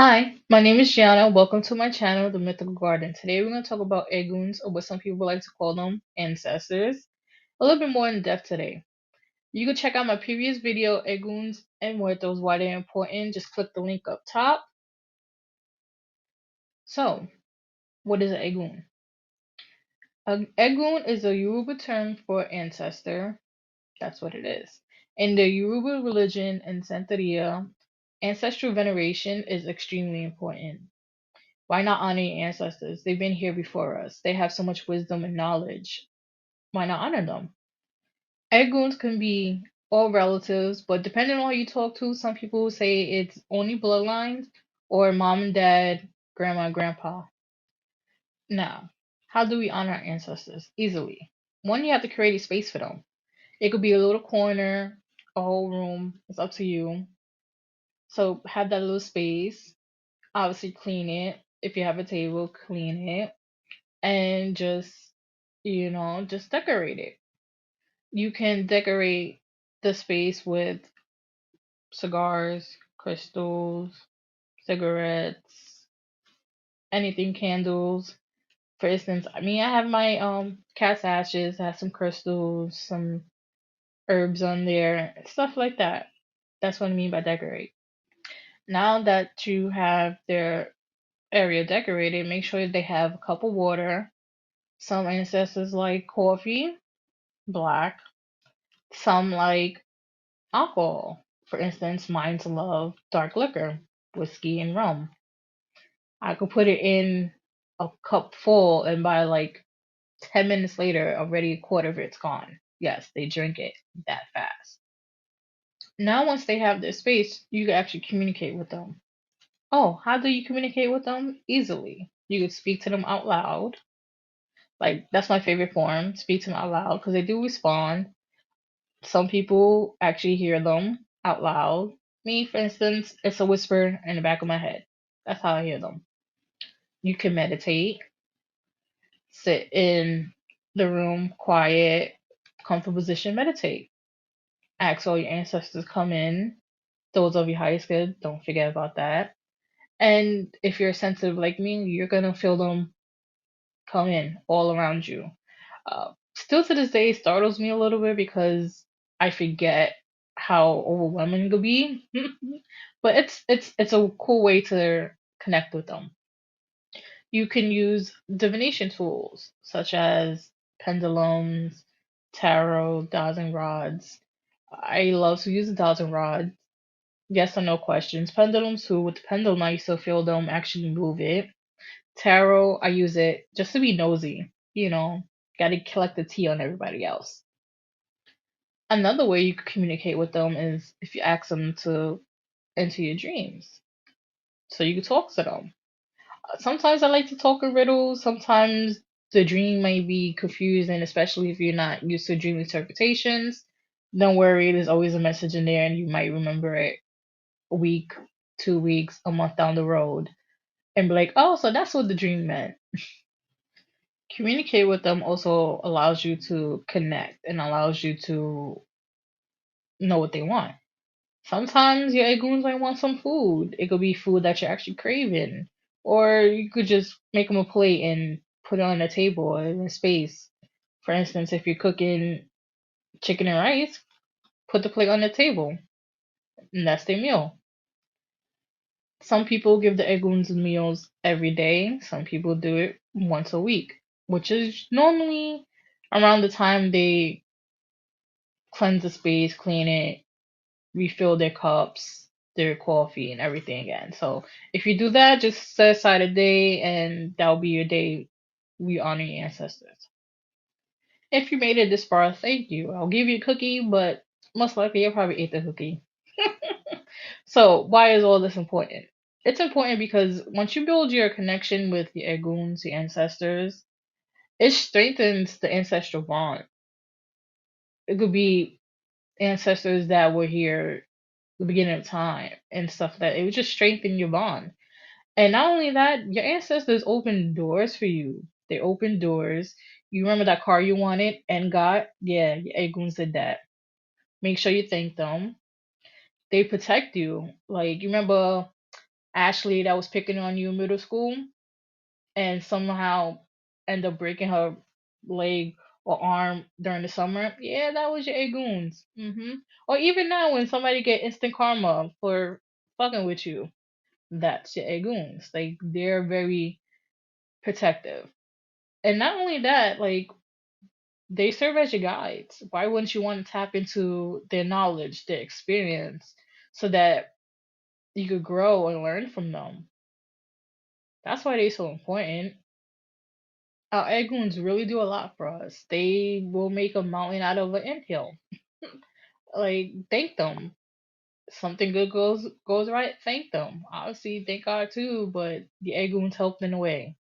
Hi, my name is Gianna. Welcome to my channel, The Mythical Garden. Today we're going to talk about Eguns, or what some people like to call them, ancestors. A little bit more in depth today. You can check out my previous video, Eguns and Muertos, why they're important. Just click the link up top. So, what is an Egun? An Egun is a Yoruba term for ancestor. That's what it is. In the Yoruba religion and Santeria, ancestral veneration is extremely important. Why not honor your ancestors? They've been here before us. They have so much wisdom and knowledge. Why not honor them? Eguns can be all relatives, but depending on who you talk to, some people say it's only bloodlines or mom and dad, grandma and grandpa. Now, how do we honor our ancestors? Easily. One, you have to create a space for them. It could be a little corner, a whole room. It's up to you. So have that little space. Obviously, clean it. If you have a table, clean it and just decorate it. You can decorate the space with cigars, crystals, cigarettes, anything, candles. For instance, I have my cat's ashes, I have some crystals, some herbs on there, stuff like that. That's what I mean by decorate. Now that you have their area decorated, make sure they have a cup of water. Some ancestors like coffee, black. Some like alcohol. For instance, mine's love dark liquor, whiskey and rum. I could put it in a cup full, and by like 10 minutes later, already a quarter of it's gone. Yes, they drink it that fast. Now, once they have their space, you can actually communicate with them. Oh, how do you communicate with them? Easily. You could speak to them out loud. Like, that's my favorite form, speak to them out loud, because they do respond. Some people actually hear them out loud. Me, for instance, it's a whisper in the back of my head. That's how I hear them. You can meditate, sit in the room, quiet, comfortable position, meditate. Ask all your ancestors come in. Those of you highest good, don't forget about that. And if you're sensitive like me, you're gonna feel them come in all around you. Still to this day, it startles me a little bit because I forget how overwhelming it could be. But it's a cool way to connect with them. You can use divination tools such as pendulums, tarot, dowsing rods. I love to use the dowsing rod. Yes or no questions. Pendulums too. With the pendulum, I used to feel them actually move it. Tarot, I use it just to be nosy. Gotta collect the tea on everybody else. Another way you can communicate with them is if you ask them to enter your dreams. So you can talk to them. Sometimes I like to talk in riddles. Sometimes the dream may be confusing, especially if you're not used to dream interpretations. Don't worry, there's always a message in there and you might remember it a week, 2 weeks, a month down the road and be like, oh, so that's what the dream meant. Communicate with them also allows you to connect and allows you to know what they want. Sometimes your Eguns might want some food. It could be food that you're actually craving. Or you could just make them a plate and put it on the table or in a space. For instance, if you're cooking chicken and rice, put the plate on the table. And that's their meal. Some people give the Eguns meals every day. Some people do it once a week, which is normally around the time they cleanse the space, clean it, refill their cups, their coffee, and everything again. So if you do that, just set aside a day, and that'll be your day. We honor your ancestors. If you made it this far, thank you. I'll give you a cookie, but most likely you'll probably eat the cookie. So why is all this important? It's important because once you build your connection with your Eguns, your ancestors, it strengthens the ancestral bond. It could be ancestors that were here the beginning of time and stuff that it would just strengthen your bond. And not only that, your ancestors open doors for you. They open doors. You remember that car you wanted and got? Yeah, your Eguns did that. Make sure you thank them. They protect you. Like you remember Ashley that was picking on you in middle school and somehow end up breaking her leg or arm during the summer. Yeah, that was your Eguns. Or even now when somebody get instant karma for fucking with you, that's your Eguns. Like they're very protective. And not only that, like they serve as your guides. Why wouldn't you want to tap into their knowledge, their experience, so that you could grow and learn from them? That's why they're so important. Our Eguns really do a lot for us. They will make a mountain out of an anthill. Like, thank them. Something good goes right, thank them. Obviously, thank God too, but the Eguns helped in a way.